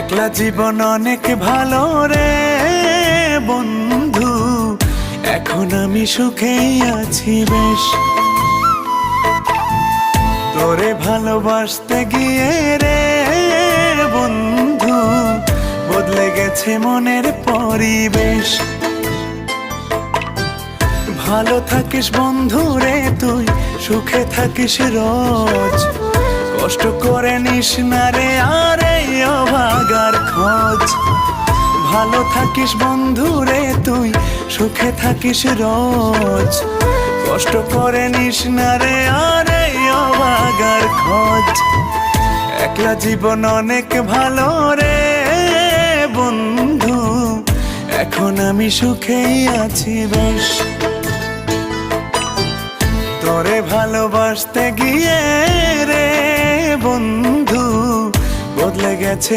একলা জীবন অনেক ভালো রে বন্ধু, এখন আমি সুখেই আছি বেশ। তোরে ভালোবাসতে গিয়ে রে বন্ধু, বদলে গেছে মনের পরিবেশ। ভালো থাকিস বন্ধু রে তুই, সুখে থাকিস রোজ, কষ্ট করে নিস না রে আর এই অভাগার খোঁজ। ভালো থাকিস বন্ধু রে তুই, সুখে থাকিস রোজ, কষ্ট করে নিস না রে আর এই অভাগার খোঁজ। একলা জীবন অনেক ভালো রে বন্ধু, এখন আমি সুখেই আছি বেশ। তোরে ভালোবাসতে গিয়ে রে বন্ধু, বদলে গেছে